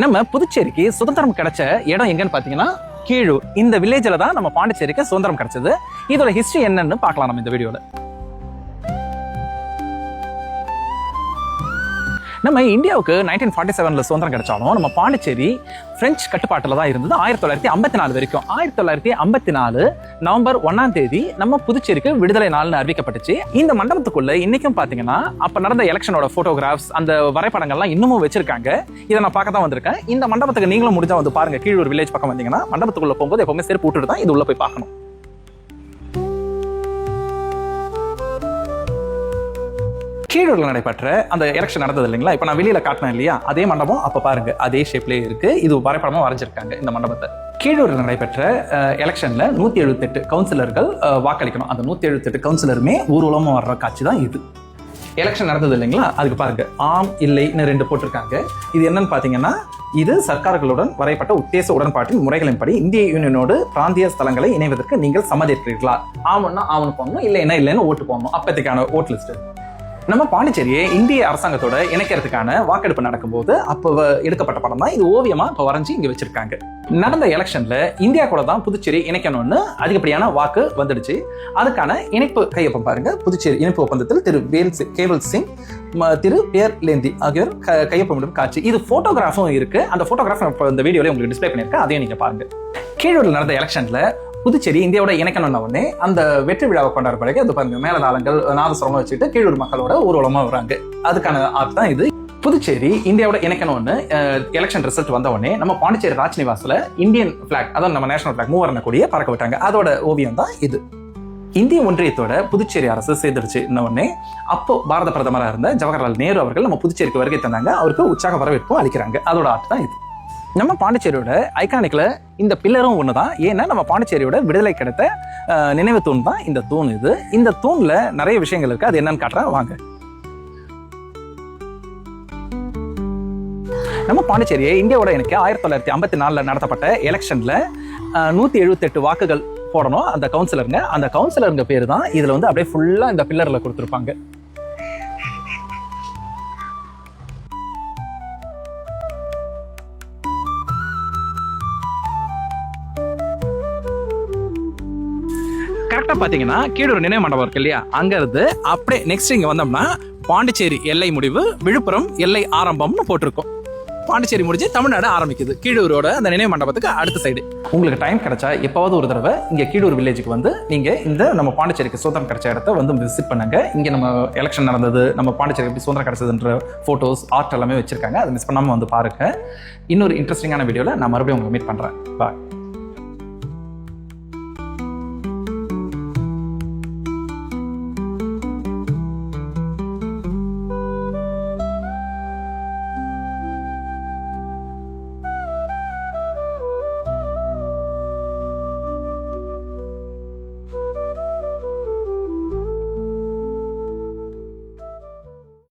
நம்ம புதுச்சேரிக்கு சுதந்திரம் கிடைச்ச இடம் எங்கன்னு பாத்தீங்கன்னா கீழூர். இந்த வில்லேஜ்ல தான் நம்ம பாண்டிச்சேரிக்கு சுதந்திரம் கிடைச்சது. இதோட ஹிஸ்டரி என்னன்னு பார்க்கலாம் நம்ம இந்த வீடியோல. நம்ம இந்தியாவுக்கு 1947ல சுதந்திரம் கிடைச்சாலும் நம்ம பாண்டிச்சேரி பிரெஞ்சு கட்டுப்பாட்டில் தான் இருந்தது 1954 வரைக்கும். 1954 நவம்பர் 1ஆம் தேதி நம்ம புதுச்சேரிக்கு விடுதலை நாள்னு அறிவிக்கப்பட்டுச்சு. இந்த மண்டபத்துக்குள்ள இன்னைக்கும் பாத்தீங்கன்னா அப்ப நடந்த எலெக்ஷனோட போட்டோகிராஃப்ஸ், அந்த வரைபடங்கள்லாம் இன்னமும் வச்சிருக்காங்க. இதை நான் பார்க்க தான் வந்திருக்கேன். இந்த மண்டபத்துக்கு நீங்களும் முடிஞ்சா வந்து பாருங்க. கீழூர் வில்லேஜ் பக்கம் வந்தீங்கன்னா மண்டபத்துக்குள்ள போகும்போது எப்பவுமே செருப்பு விட்டுட்டு தான் இது உள்ள போய் பார்க்கணும். கீழூர்ல நடைபெற்ற அந்த எலெக்ஷன் நடந்தது இல்லைங்களா, இப்ப நான் வெளியில காட்டினேன் இல்லையா, அதே மண்டபம் அப்ப பாருங்க அதே ஷேப்லயே இருக்கு. இது வரைபடமா வரைஞ்சிருக்காங்க இந்த மண்டபத்தை. கீழூர்ல நடைபெற்ற எலெக்ஷன்ல 178 கவுன்சிலர்கள் வாக்களிக்கணும். அந்த 178 கவுன்சிலருமே ஊர்வலமா வர்ற காட்சி தான் இது. எலெக்ஷன் நடந்தது இல்லைங்களா, அதுக்கு பாருங்க ஆம் இல்லைன்னு 2 போட்டிருக்காங்க. இது என்னன்னு பாத்தீங்கன்னா, இது சர்க்கார்களுடன் வரையப்பட்ட உத்தேச உடன்பாட்டின் முறைகளின்படி இந்திய யூனியனோடு பிராந்திய ஸ்தலங்களை இணைவதற்கு நீங்கள் சம்மதிக்கிறீர்களா? ஆமன்னா ஆவணம் போடணும், இல்லைன்னா இல்லைன்னு ஓட்டு போடணும். அப்பத்துக்கான ஓட் லிஸ்ட். நம்ம பாண்டிச்சேரியை இந்திய அரசாங்கத்தோட இணைக்கிறதுக்கான வாக்கெடுப்பு நடக்கும்போது அப்போ எடுக்கப்பட்ட படம் தான் இது. ஓவியமா இப்போ வரைஞ்சி இங்க வச்சிருக்காங்க. நடந்த எலெக்ஷன்ல இந்தியா கூட தான் புதுச்சேரி இணைக்கணும்னு அதிகப்படியான வாக்கு வந்துடுச்சு. அதுக்கான இணைப்பு கையொப்பம் பாருங்க. புதுச்சேரி இணைப்பு ஒப்பந்தத்தில் திரு கேவல் சிங், திரு பேர் லேந்தி ஆகியோர் கையொப்பமிடும் காட்சி. இது போட்டோகிராஃபும் இருக்கு. அந்த போட்டோகிராஃப் இந்த வீடியோல உங்களுக்கு டிஸ்பிளே பண்ணிருக்கேன், அதையும் நீங்க பாருங்க. கீழூரில் நடந்த எலெக்ஷன்ல புதுச்சேரி இந்தியாவோட இணைக்கணும்ன உடனே அந்த வெற்றி விழாவை கொண்டாட பிறகு அது பாருங்க மேலதாளங்கள் நாதஸ்வரம் வச்சுட்டு கீழூர் மக்களோட ஊர்வலமா வராங்க. அதுக்கான ஆர்ட் தான் இது. புதுச்சேரி இந்தியாவோட இணைக்கணும்னு எலெக்ஷன் ரிசல்ட் வந்த உடனே நம்ம பாண்டிச்சேரி ராஜ்நிவாஸ்ல இந்தியன் பிளாக், அதாவது நம்ம நேஷனல் பிளாக் மூவர்ண கொடியை பறக்க விட்டாங்க. அதோட ஓவியம் தான் இது. இந்திய ஒன்றியத்தோட புதுச்சேரி அரசு சேர்ந்துருச்சு உடனே அப்போ பாரத பிரதமராக இருந்த ஜவஹர்லால் நேரு அவர்கள் நம்ம புதுச்சேரிக்கு வருகை தந்தாங்க. அவருக்கு உற்சாக வரவேற்பும் அளிக்கிறாங்க. அதோட ஆர்ட் தான் இது. நம்ம பாண்டிச்சேரியோட ஐகானிக்ல இந்த பில்லரும் ஒண்ணுதான். ஏன்னா நம்ம பாண்டிச்சேரியோட விடுதலை கிடைத்த நினைவு தூண் தான் இந்த தூண். இது இந்த தூண்ல நிறைய விஷயங்கள் இருக்கு. அது என்னன்னு காட்டுறேன் வாங்க. நம்ம பாண்டிச்சேரியை இந்தியாவோட இணைக்க 1954 நடத்தப்பட்ட எலெக்ஷன்ல 178 வாக்குகள் போடணும் அந்த கவுன்சிலருங்க. அந்த கவுன்சிலருங்க பேரு தான் இதுல வந்து அப்படியே ஃபுல்லா இந்த பில்லர்ல கொடுத்துருப்பாங்க. கரெக்டா பாத்தீங்கன்னா கீழூர் நினைவு மண்டபம் இருக்கு இல்லையா, அங்க இருந்து அப்படியே நெக்ஸ்ட் இங்க வந்தோம்னா பாண்டிச்சேரி எல்லை முடிவு, விழுப்புரம் எல்லை ஆரம்பம்னு போட்டிருக்கோம். பாண்டிச்சேரி முடிஞ்சு தமிழ்நாடு ஆரம்பிக்குது. கீழூரோட அந்த நினைவு மண்டபத்துக்கு அடுத்த சைடு. உங்களுக்கு டைம் கிடைச்சா எப்பாவது ஒரு தடவை இங்க கீழூர் வில்லேஜுக்கு வந்து நீங்க இந்த நம்ம பாண்டிச்சேரிக்கு சுதந்திரம் கிடைச்ச இடத்த வந்து விசிட் பண்ணுங்க. இங்க நம்ம எலெக்ஷன் நடந்தது, நம்ம பாண்டிச்சேரி எப்படி சுதந்திரம் கிடைச்சதுன்ற போட்டோஸ் ஆர்ட் எல்லாமே வச்சிருக்காங்க. அதை மிஸ் பண்ணாம வந்து பாருங்க. இன்னொரு இன்ட்ரெஸ்டிங்கான வீடியோல நான் மறுபடியும் உங்களை மீட் பண்றேன். பாய்.